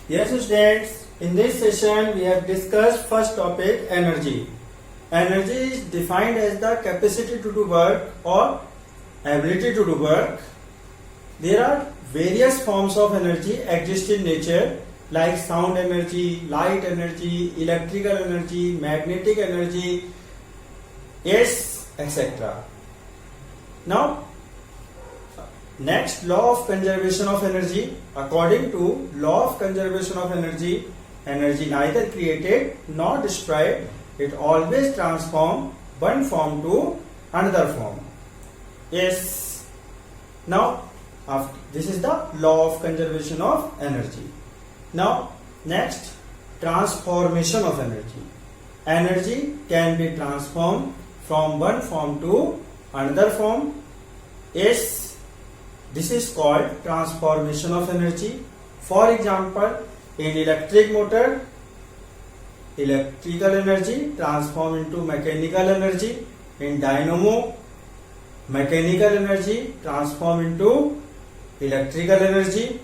Yes, students, in this session we have discussed first topic energy. Energy is defined as the capacity to do work or ability to do work. There are various forms of energy exist in nature like sound energy, light energy, electrical energy, magnetic energy, yes, etc. Now, next, law of conservation of energy. According to law of conservation of energy, energy neither created nor destroyed. It always transforms one form to another form. Yes. Now, this is the law of conservation of energy. Now, next, transformation of energy. Energy can be transformed from one form to another form. Yes. This is called transformation of energy. For example, in electric motor, electrical energy transform into mechanical energy. In dynamo, mechanical energy transform into electrical energy.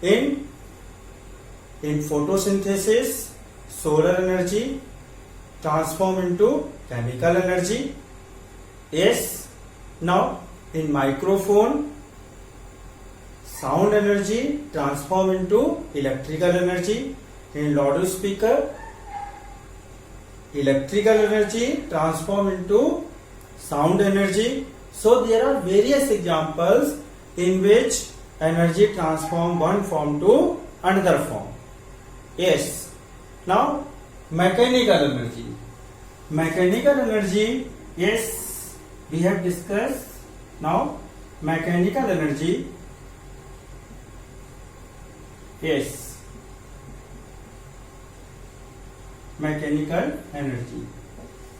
In photosynthesis, solar energy transform into chemical energy. Yes. Now, in microphone, sound energy transform into electrical energy. In loudspeaker, electrical energy transform into sound energy. So there are various examples in which energy transform one form to another form. Yes. Now, mechanical energy. Mechanical energy, yes, we have discussed. Now, mechanical energy. Yes, mechanical energy.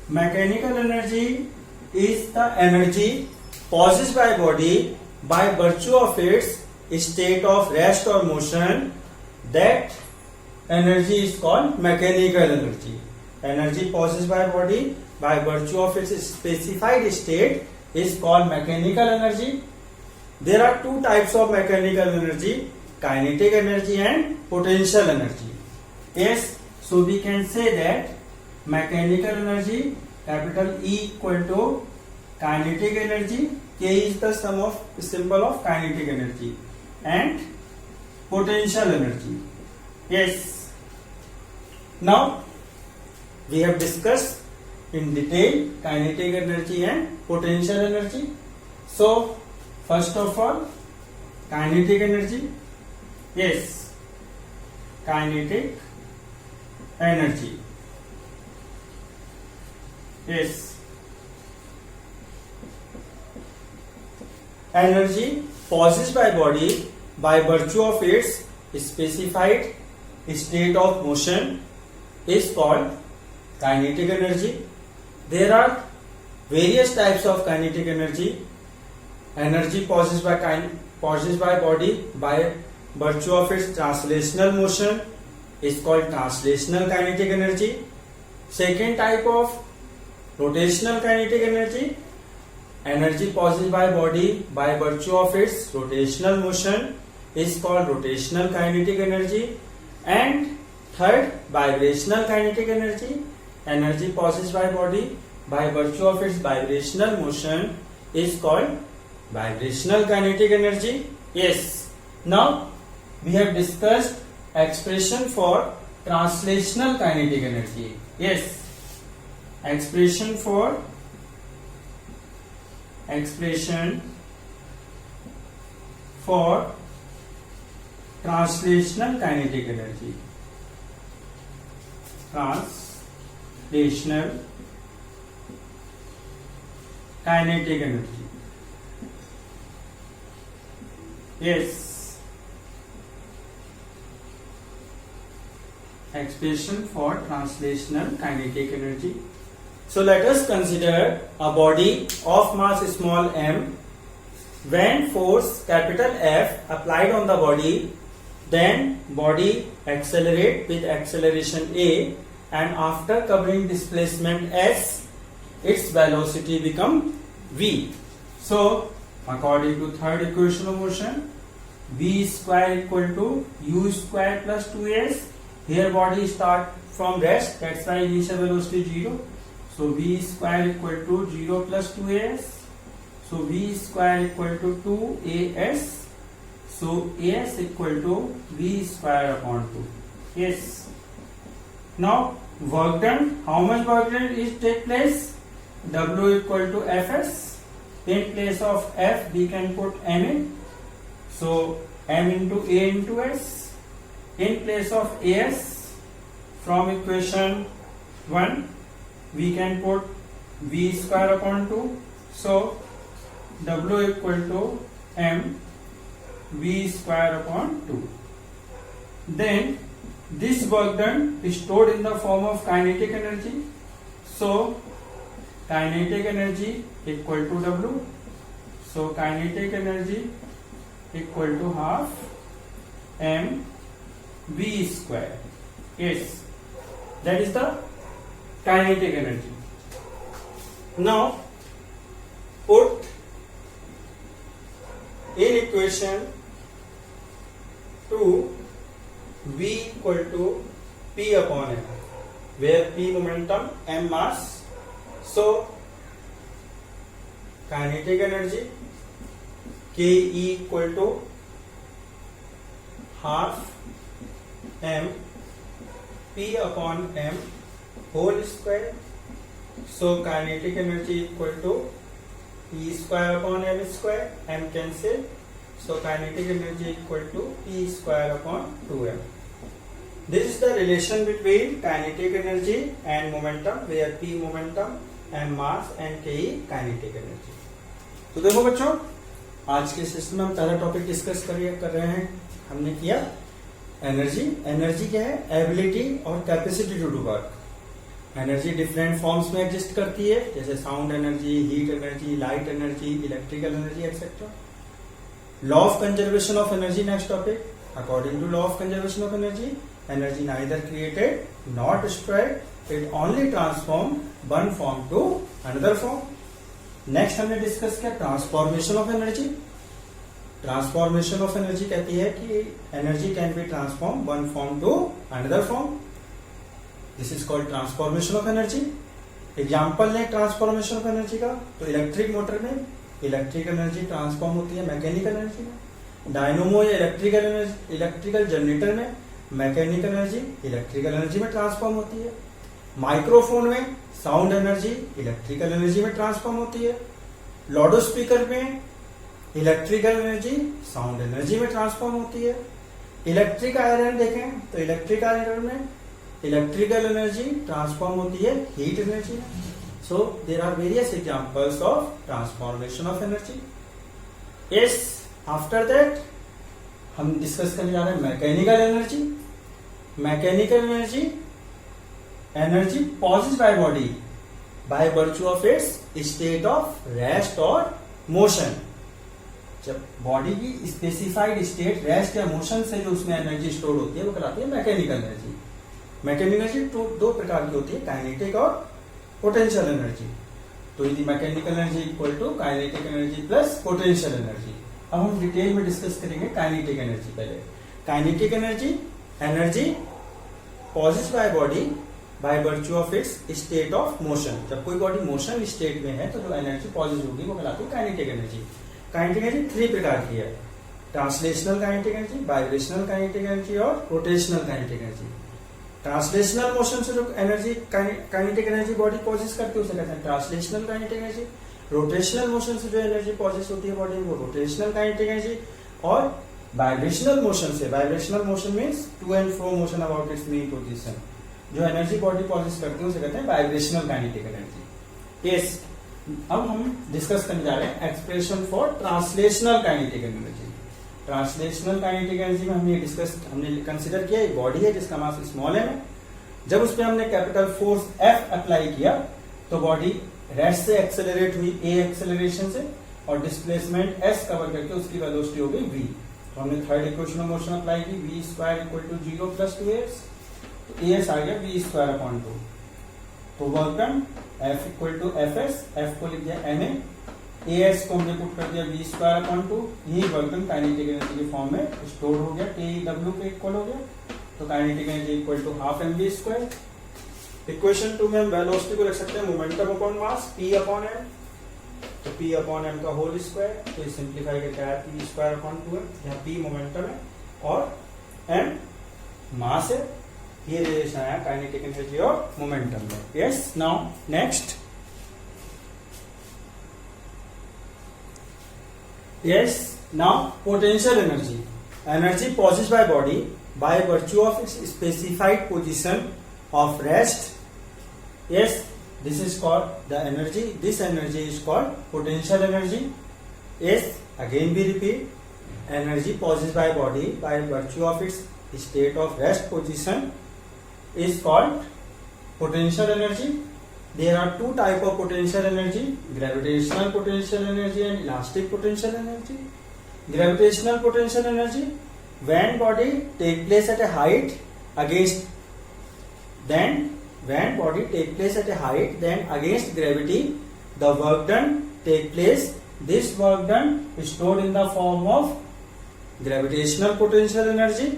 Mechanical energy is the energy possessed by body by virtue of its state of rest or motion. That energy is called mechanical energy. Energy possessed by body by virtue of its specified state is called mechanical energy. There are two types of mechanical energy: kinetic energy and potential energy. Yes, so we can say that mechanical energy, capital E equal to kinetic energy. K is the symbol of kinetic energy, and potential energy. Yes. Now we have discussed in detail kinetic energy and potential energy. So first of all, kinetic energy. Yes, kinetic energy. Yes, energy possessed by body by virtue of its specified state of motion is called kinetic energy. There are various types of kinetic energy. Energy possessed by body by virtue of its translational motion is called translational kinetic energy. Second type of rotational kinetic energy, energy possessed by body by virtue of its rotational motion is called rotational kinetic energy. And third, vibrational kinetic energy, energy possessed by body by virtue of its vibrational motion is called vibrational kinetic energy. Yes. Now we have discussed expression for translational kinetic energy. Yes, expression for translational kinetic energy. Translational kinetic energy. Yes, expression for translational kinetic energy. So let us consider a body of mass small m. When force capital F applied on the body, then body accelerate with acceleration a, and after covering displacement s, its velocity become v. So according to third equation of motion, v square equal to u square plus 2s. Here body start from rest, that's why initial velocity 0. So v square equal to 0 plus 2s. So v square equal to 2as. So as equal to v square upon 2. Yes. Now work done. How much work done is take place? W equal to Fs. In place of F we can put M in. So M into A into S. In place of As, from equation 1 we can put v square upon 2. So W equal to M v square upon 2. Then this work done is stored in the form of kinetic energy. So kinetic energy equal to W. So kinetic energy equal to half m v square. Yes, that is the kinetic energy. Now put in equation 2 v equal to p upon m, where p momentum, m mass. So kinetic energy Ke equal to half m p upon m whole square. So kinetic energy equal to p square upon m square, m cancel. So kinetic energy equal to p square upon 2m. This is the relation between kinetic energy and momentum, where p momentum, m mass and ke kinetic energy. तो देखो बच्चों, आज के session में हम पहला topic discuss कर रहे हैं. हमने किया एनर्जी. एनर्जी क्या है? एबिलिटी और capacity to do work. Energy different forms में एग्जिस्ट करती है, जैसे sound energy, heat energy, light energy, electrical energy etcetera. Law of conservation of energy next topic. According to law of conservation of energy, energy neither created not destroyed, it only transform one form to another form. Next हमने discuss किया transformation of energy. Transformation of energy कहती है कि energy can be transform one form to another form. This is called transformation of energy. Example लें transformation of energy का, तो electric motor में electric energy transform होती है मैकेनिकल एनर्जी में. डायनोमो या इलेक्ट्रिकल जनरेटर में मैकेनिकल एनर्जी इलेक्ट्रिकल एनर्जी में ट्रांसफॉर्म होती है. माइक्रोफोन में साउंड एनर्जी इलेक्ट्रिकल एनर्जी में ट्रांसफॉर्म होती है. लाउड स्पीकर में इलेक्ट्रिकल एनर्जी साउंड एनर्जी में ट्रांसफॉर्म होती है. इलेक्ट्रिक आयरन देखें तो इलेक्ट्रिक आयरन में इलेक्ट्रिकल एनर्जी ट्रांसफॉर्म होती है हीट एनर्जी में. So there are various examples of transformation of energy. Yes, after that हम डिस्कस करने जा रहे हैं mechanical energy. Mechanical energy energy possessed by body by virtue of its state of rest और motion. जब body की specified state rest या motion से जो उसमें एनर्जी स्टोर होती है वो कहलाती है मैकेनिकल एनर्जी. मैकेनिकल एनर्जी दो प्रकार की होती है, काइनेटिक और पोटेंशियल एनर्जी. तो यदि mechanical energy equal to kinetic energy plus potential energy. अब हम डिटेल में डिस्कस करेंगे काइनेटिक एनर्जी. पहले kinetic energy energy possessed by body by virtue of its state of motion. जब कोई बॉडी मोशन स्टेट में है तो जो एनर्जी पॉसेस होगी वो कहलाती है काइनेटिक एनर्जी. काइनेटिक एनर्जी 3 प्रकार की है, translational kinetic energy, vibrational kinetic energy और rotational kinetic energy. Translational motion से जो energy kinetic energy body possess करती है उसे कहते हैं translational kinetic energy. Rotational motion से जो एनर्जी पॉसेस होती है बॉडी में वो रोटेशनल काइनेटिक एनर्जी. और वाइब्रेशनल मोशन से, vibrational motion means to and fro motion about its mean position, जो एनर्जी बॉडी पॉसेस करती है उसे कहते हैं वाइब्रेशनल काइनेटिक एनर्जी. यस, अब हम डिस्कस करने जा रहे हैं expression for translational kinetic energy. Translational kinetic energy में हमने कंसिडर किया एक बॉडी है जिसका मास स्मॉल m है. जब उस पर हमने कैपिटल फोर्स F अप्लाई किया तो बॉडी रेस्ट से एक्सेलरेट हुई a एक्सेलरेशन से और डिस्प्लेसमेंट s कवर करके उसकी वेलोसिटी हो गई v. तो हमने third equation of motion apply की, v square equal to 0 plus 2s. तो as आ गया v स्क्वायर अपॉन 2. तो work done F equal to Fs, F को लिख दिया ma AS को हमने पुट कर दिया v²/2, यही वर्क डन काइनेटिक एनर्जी के फॉर्म में स्टोर हो गया, TW के इक्वल हो गया, तो kinetic energy equal to half mv²। Equation 2 में हम वेलोसिटी को लिख सकते हैं मोमेंटम अपॉन मास P/m, तो P/m का होल स्क्वायर, तो ये सिंप्लीफाई करके आया P²/2 है, यहाँ P मोमेंटम है और m मास है, ये रिलेशन आया काइनेटिक एनर्जी और मोमेंटम में। Yes, now next, yes, now potential energy, energy possessed by body by virtue of its specified position of rest. Yes, this is called the energy, this energy is called potential energy. Yes, again we repeat, energy possessed by body by virtue of its state of rest position is called potential energy. There are two type of potential energy, gravitational potential energy and elastic potential energy. Gravitational potential energy, when body take place at a height against, then when body take place at a height, then against gravity the work done take place. This work done is stored in the form of gravitational potential energy,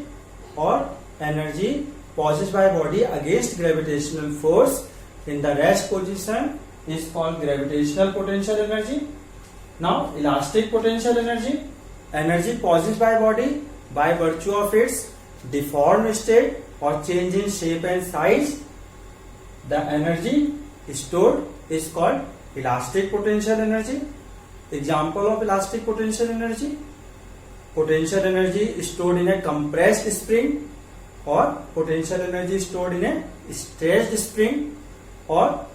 or energy possessed by body against gravitational force in the rest position is called gravitational potential energy. Now elastic potential energy, energy possessed by body by virtue of its deformed state or change in shape and size, the energy stored is called elastic potential energy. Example of elastic potential energy, potential energy stored in a compressed spring, or potential energy stored in a stretched spring, or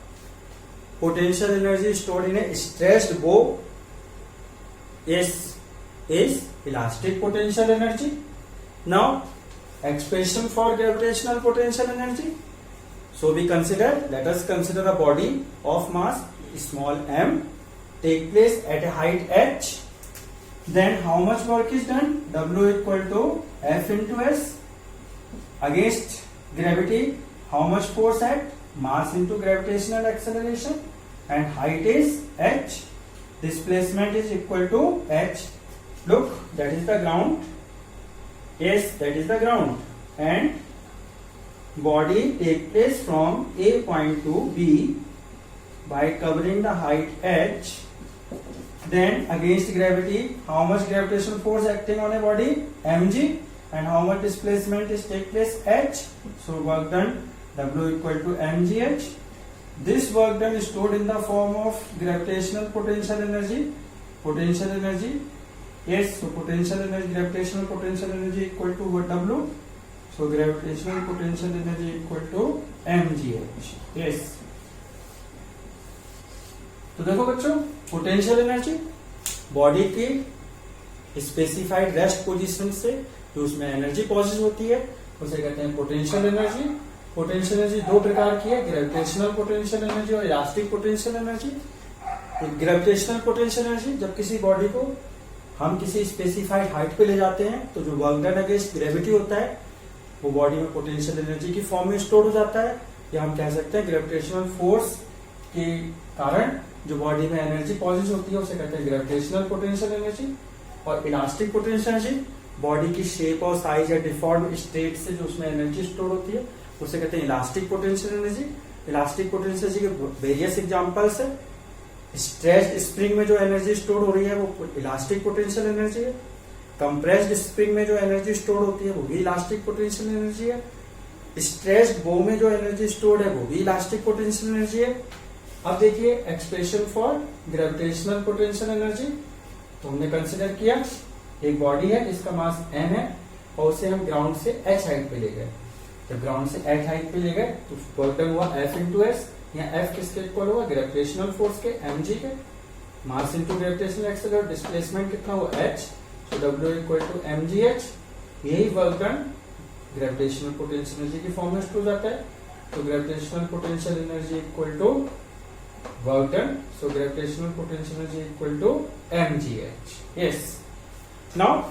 potential energy stored in a stretched bow. Yes, is elastic potential energy. Now expression for gravitational potential energy. So we consider, let us consider a body of mass small m take place at a height h. Then how much work is done? W equal to F into S. Against gravity, how much force act? Mass into gravitational acceleration, and height is h, displacement is equal to h. Look, that is the ground. Yes, that is the ground, and body take place from A point to B by covering the height h. Then against gravity, how much gravitational force acting on a body? mg, and how much displacement is take place? h. So work done W equal to mgh. This work done is stored in the form of gravitational potential energy. Potential energy, yes, so potential energy, gravitational potential energy equal to what? W. So gravitational potential energy equal to mgh. Yes. तो देखो बच्चों, potential energy body की specified rest position से जो उसमें energy positive होती है उसे कहते हैं पोटेंशियल एनर्जी। पोटेंशियल एनर्जी दो प्रकार की है, ग्रेविटेशनल पोटेंशियल एनर्जी और elastic potential energy. Gravitational potential energy, जब किसी बॉडी को हम किसी स्पेसिफाइड हाइट पे ले जाते हैं तो जो वर्क डन अगेंस्ट ग्रेविटी होता है वो बॉडी में पोटेंशियल एनर्जी की फॉर्म में स्टोर हो जाता है, या हम कह सकते हैं ग्रेविटेशनल फोर्स के कारण जो बॉडी में एनर्जी पॉजिटिव होती है उसे कहते हैं ग्रेविटेशनल पोटेंशियल एनर्जी। और इलास्टिक पोटेंशियल एनर्जी बॉडी की शेप और साइज या डिफॉर्म स्टेट से जो उसमें एनर्जी स्टोर होती है उसे कहते हैं elastic potential energy. Elastic potential energy के वेरियस एग्जांपल्स है। स्ट्रेच्ड स्प्रिंग में जो एनर्जी स्टोर हो रही है वो इलास्टिक पोटेंशियल एनर्जी है। कंप्रेस्ड स्प्रिंग में जो एनर्जी स्टोर होती है वो भी इलास्टिक पोटेंशियल एनर्जी है। स्ट्रेच्ड बो में जो एनर्जी स्टोर है वो भी इलास्टिक पोटेंशियल एनर्जी है। अब देखिए expression for gravitational potential energy. तो हमने कंसिडर किया एक बॉडी है जिसका मास m है और उसे हम ग्राउंड से h हाइट पे ले गए। जब ग्राउंड से h हाइट पे ले गए तो वर्क डन हुआ F इंटू एस। यहाँ F किसके इक्वल हुआ? ग्रेविटेशनल फोर्स के mg के। Mass into gravitational acceleration, displacement कितना हुआ? h। So W equal to mgh। यही work done gravitational potential energy की फॉर्म में स्टोर हो जाता है। तो gravitational potential energy equal to work done. So gravitational potential energy equal to mgh। Yes, now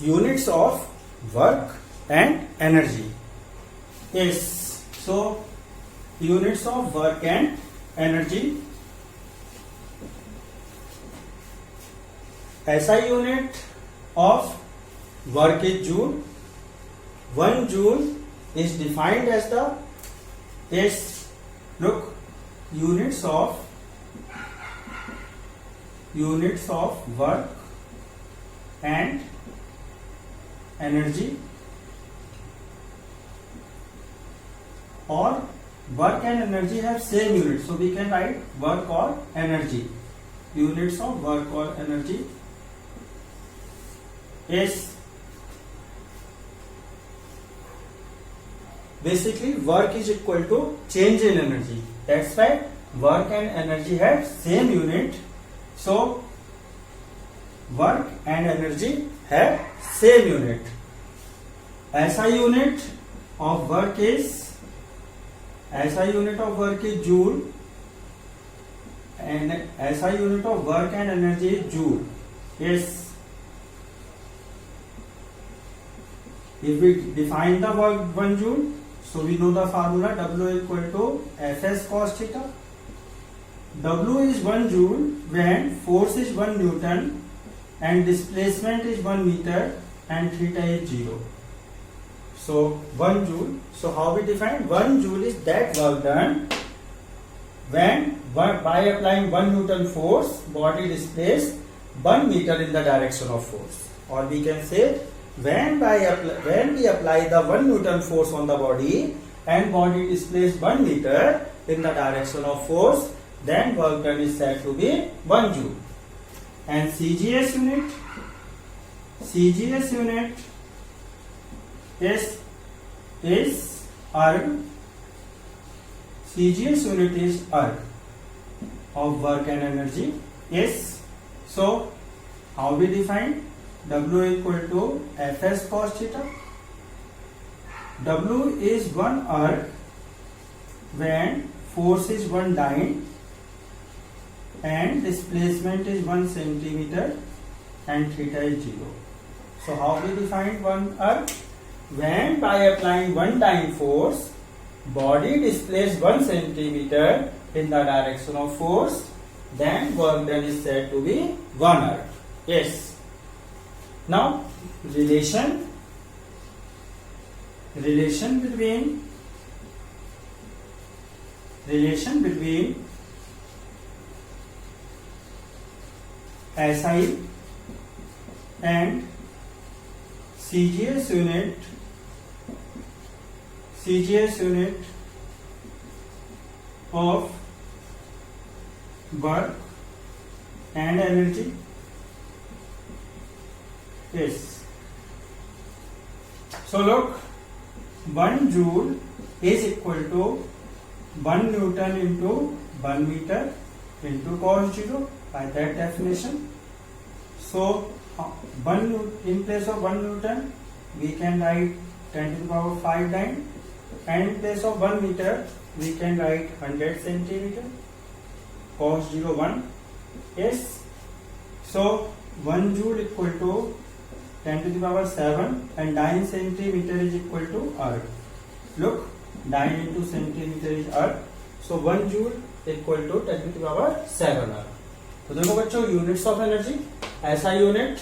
units of work and energy. Yes, so units of work and energy. SI unit of work is joule. 1 joule is defined as the units of work and energy, or work and energy have same unit, so we can write work or energy. Units of work or energy is basically work is equal to change in energy. That's why work and energy have same unit. So work and energy have same unit. SI unit of work is joule, and SI unit of work and energy is joule. Yes, if we define the work 1 joule, so we know the formula W equal to Fs cos theta. W is 1 joule when force is 1 Newton and displacement is 1 meter and theta is 0. So 1 joule. So how we define 1 joule is that work done when by applying 1 Newton force, body displaced 1 meter in the direction of force. Or we can say when we apply the 1 Newton force on the body and body displaced 1 meter in the direction of force, then work done is said to be 1 joule. And CGS unit is erg. CGS unit is erg of work and energy. Yes. So how we define? W equal to Fs cos theta. W is 1 erg when force is 1 dyne and displacement is 1 centimeter and theta is 0. So how we define 1 erg? When by applying 1 dyne force, body displaced 1 centimeter in the direction of force, then work done is said to be 1 erg. Yes. Now relation between SI and CGS unit of work and energy. Yes. So look, 1 joule is equal to 1 Newton into 1 meter into cos 0 by that definition. So in place of 1 Newton we can write 10 to the power 5 dyne, and in place of 1 meter we can write 100 centimeter cos 0 1. Yes. So 1 joule equal to 10 to the power 7 and dyne centimeter is equal to erg. Look, dyne into centimeter is erg. So 1 joule equal to 10 to the power 7 erg. तो देखो बच्चों, units of energy, SI unit,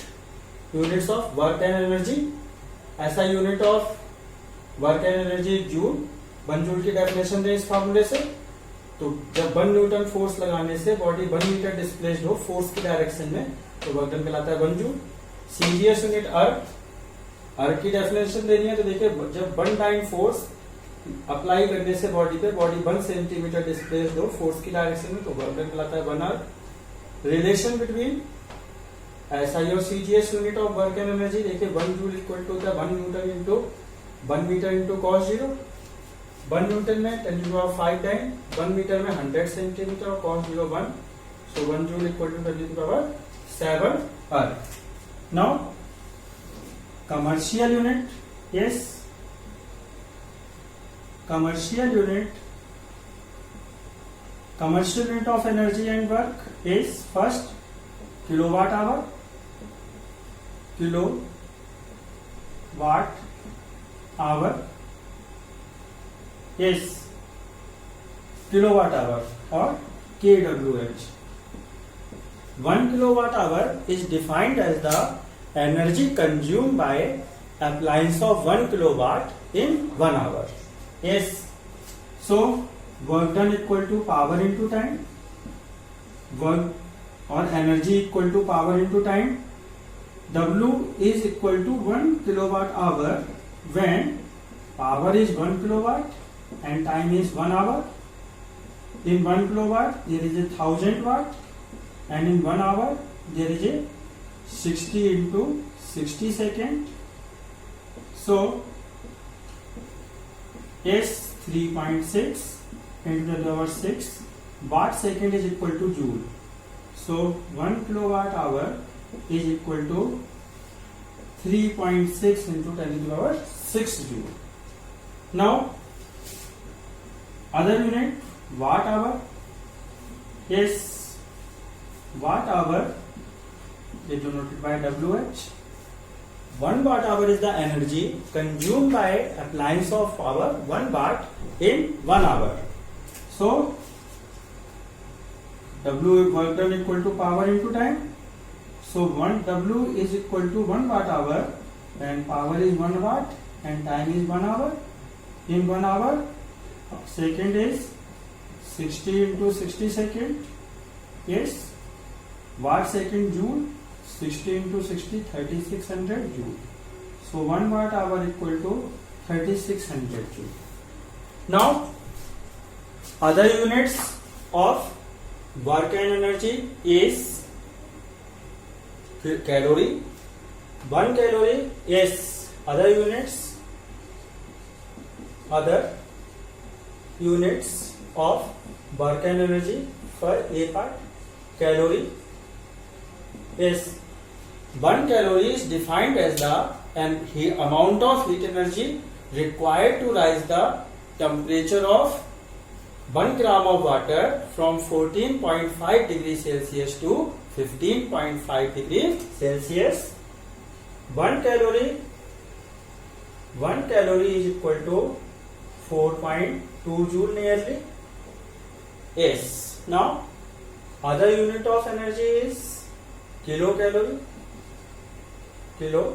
units of work and energy. SI unit of work and energy joule. 1 joule की definition है इस फार्मूले से. तो जब 1 न्यूटन फोर्स लगाने से बॉडी 1 मीटर डिस्प्लेस्ड हो फोर्स की डायरेक्शन में, तो वर्क डन कहलाता है 1 जूल. CGS यूनिट अर्ग की डेफिनेशन देनी है. तो देखिए, जब 1 डाइन फोर्स अप्लाई करने से बॉडी 1 सेंटीमीटर डिस्प्लेस्ड हो फोर्स की डायरेक्शन में, तो वर्क डन कहलाता है 1 अर्ग. रिलेशन बिटवीन SI और CGS unit of work and energy. देखिए, 1 joule equal to 1 newton into 1 metre into cos 0. 1 newton में 10 to the power 5 time, 1 metre में 100 सेंटीमीटर और cos 0 1. So 1 joule equal to 10 to the power 7 erg. Now commercial unit. Yes, commercial unit of energy and work is first kilowatt hour. Yes, kilowatt hour or kWh. 1 kilowatt hour is defined as the energy consumed by appliance of 1 kilowatt in 1 hour. Yes. So work done equal to power into time. Work or energy equal to power into time. W is equal to 1 kilowatt hour when power is 1 kilowatt and time is 1 hour. In 1 kilowatt there is a 1000 watt and in 1 hour there is a 60 into 60 second. So S 3.6 into the power 6 watt second is equal to joule. So 1 kilowatt hour is equal to 3.6 into 10 to the power 6 joule. Now other unit, watt hour. Yes, watt hour is denoted by WH. 1 watt hour is the energy consumed by appliance of power 1 watt in 1 hour. So W work done equal to power into time. So 1 W is equal to 1 watt hour and power is 1 watt and time is 1 hour. In 1 hour second is 60 into 60 second. Yes, watt second joule. 60 into 60 3600 joule. So 1 watt hour equal to 3600 joule. Now other units of work and energy is calorie. 1 calorie. Yes, other units of work and energy for A part. Calorie. Yes, 1 calorie is defined as the amount of heat energy required to rise the temperature of 1 gram of water from 14.5 degrees Celsius to 15.5 degrees Celsius. 1 calorie is equal to 4.2 joule nearly. Yes. Now other unit of energy is kilocalorie. 1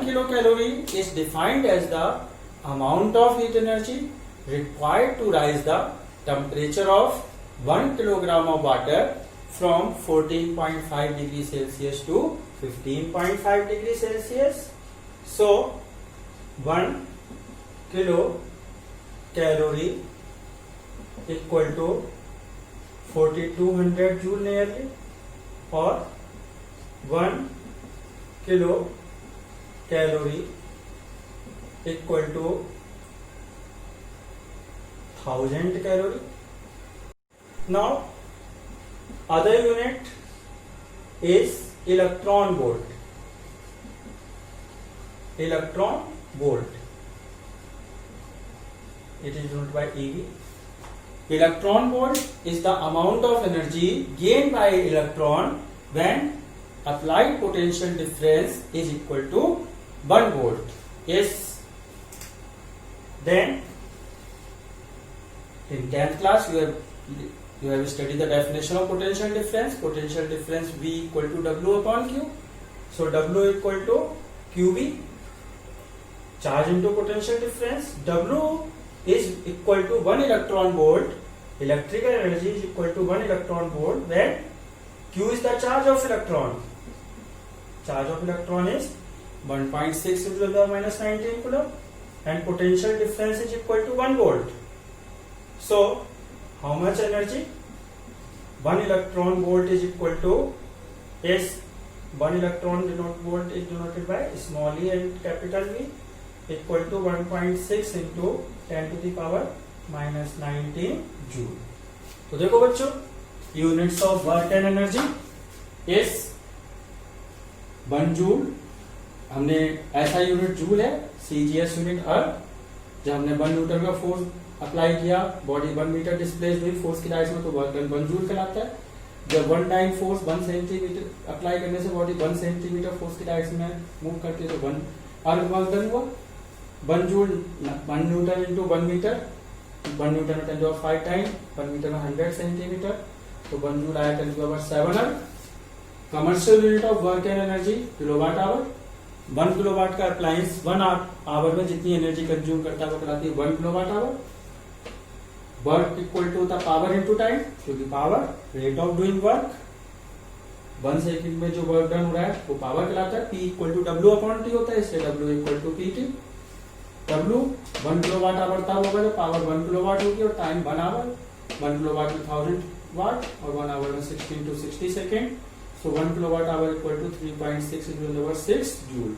kilocalorie is defined as the amount of heat energy required to rise the temperature of 1 kilogram of water from 14.5 degrees Celsius to 15.5 degrees Celsius. So 1 kilocalorie equal to 4200 joule nearly, or 1 kilocalorie equal to 1000 calorie. Now other unit is electron volt. Electron volt. It is denoted by EV. Electron volt is the amount of energy gained by electron when applied potential difference is equal to 1 volt. Yes. Then in 10th class you have studied the definition of potential difference. Potential difference V equal to W upon Q. So W equal to QV. Charge into potential difference. W is equal to 1 electron volt. Electrical energy is equal to 1 electron volt when Q is the charge of electron. Charge of electron is 1.6 into 10 to the minus 19 coulomb and potential difference is equal to 1 volt. So how much energy? 1 electron volt is equal to S. 1 electron volt is denoted by small e and capital V, equal to 1.6 into 10 to the power minus 19 joule. तो देखो बच्चों, units of work and energy is 1 joule. हमने ऐसा unit joule है, CGS unit अर्थ. जब हमने 1 Newton का force apply किया, बॉडी 1 मीटर डिस्प्लेस हुई फोर्स की डायरेक्शन में, तो वर्क डन 1 जूल कहलाता है. जब 1 टाइम फोर्स 1 सेंटीमीटर अप्लाई करने से बॉडी 1 सेंटीमीटर फोर्स की डायरेक्शन में मूव करती है, तो 1 अर्थ वर्क डन हुआ. 1 joule 1 newton into 1 metre 1 newton में 10⁵ टाइम 1 मीटर में 100 सेंटीमीटर, तो 1 जूल आया 10⁷ commercial unit of work and energy kilowatt hour. 1 kilowatt का अप्लायंस 1 आवर में जितनी एनर्जी कंज्यूम करता है वो कहलाती है 1 kilowatt hour. Work equal to होता है पावर इनटू टाइम, क्योंकि power rate of doing work, 1 second में जो वर्क डन हो रहा है वो पावर कहलाता है। P equal to W upon T होता है, इसलिए W equal to PT। W 1 kilowatt hour तब होगा जब पावर 1 किलोवाट होगी और टाइम 1 आवर। 1 किलोवाट में 1000 वाट और 1 आवर में 16 to 60 second. So 1 kilowatt hour equal to 3.6 into 10⁶ joule.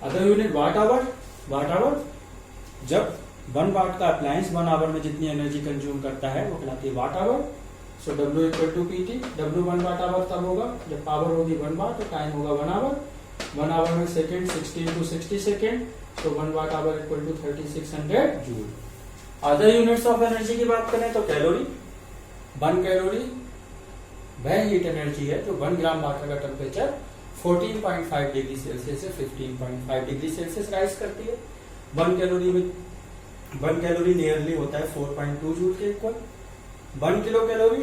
Other unit watt hour. Watt hour जब 1 वाट का अप्लायंस 1 आवर में जितनी एनर्जी कंज्यूम करता है वो कहलाती है watt hour. So W equal to PT। W 1 watt hour तब होगा जब पावर होगी 1 वाट और टाइम होगा 1 आवर। 1 आवर में second 16 to 60 second, so 1 watt hour equal to 3600 joule. Other units of energy की बात करें तो कैलोरी। 1 कैलोरी वह हीट एनर्जी है जो 1 ग्राम वाटर का टेम्परेचर 14.5 डिग्री सेल्सियस से 15.5 डिग्री सेल्सियस राइज करती है। 1 कैलोरी नियरली होता है 4.2 जूल के इक्वल। 1 किलो कैलोरी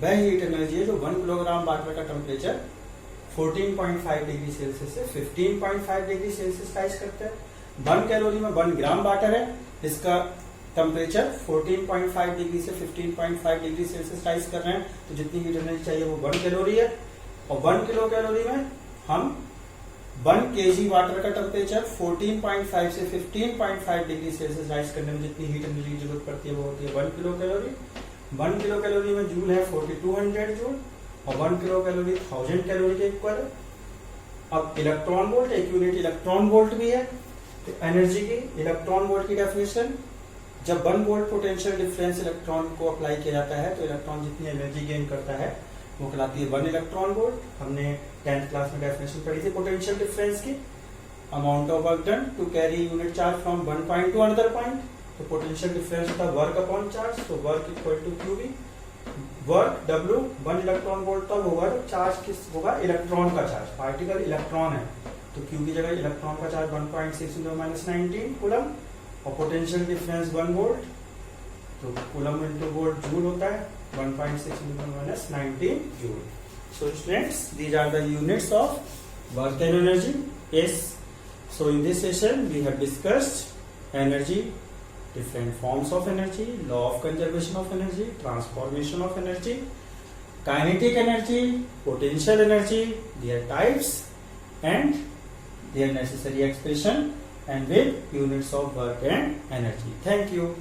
वह हीट एनर्जी है जो 1 किलोग्राम वाटर का टेम्परेचर 14.5 डिग्री सेल्सियस से 15.5 डिग्री सेल्सियस राइज करता है। 1 कैलोरी में 1 ग्राम वाटर है, इसका टेम्परेचर 14.5 डिग्री से 15.5 डिग्री सेल्सियस राइज कर रहे हैं, तो जितनी हीट एनर्जी चाहिए वो 1 कैलोरी है। और 1 किलो कैलोरी में हम 1 केजी वाटर का टेम्परेचर 14.5 से 15.5 डिग्री सेल्सियस राइज करने में जितनी हीट एनर्जी की जरूरत पड़ती है वो होती है 1 किलो कैलोरी। 1 किलो कैलोरी में जूल है 4200 जूल और 1 किलो कैलोरी 1000 कैलोरी के इक्वल है। अब इलेक्ट्रॉन वोल्ट, एक यूनिट इलेक्ट्रॉन वोल्ट भी है। तो एनर्जी की इलेक्ट्रॉन वोल्ट की डेफिनेशन, जब 1 वोल्ट पोटेंशियल डिफरेंस इलेक्ट्रॉन को अप्लाई किया जाता है तो इलेक्ट्रॉन जितनी एनर्जी गेन करता है वो कहलाती है 1 इलेक्ट्रॉन वोल्ट। हमने 10th क्लास में डेफिनेशन पढ़ी थी पोटेंशियल डिफरेंस की। Amount of work done to carry unit charge from one point to another point, तो पोटेंशियल डिफरेंस होता है वर्क अपॉन चार्ज, तो work equal to QV। Work W 1 electron volt तब होगा जब चार्ज किस होगा इलेक्ट्रॉन का चार्ज, पार्टिकल इलेक्ट्रॉन है तो Q की जगह इलेक्ट्रॉन का चार्ज 1.6 × -19 कूलम और पोटेंशियल डिफरेंस 1 वोल्ट, तो कूलम इंटू वोल्ट जूल होता है 1.6 × -19 joule. So students, these are the units of work and energy. Yes. So in this session we have discussed energy, different forms of energy, law of conservation of energy, transformation of energy, kinetic energy, potential energy, their types and their necessary expression, and with units of work and energy. Thank you.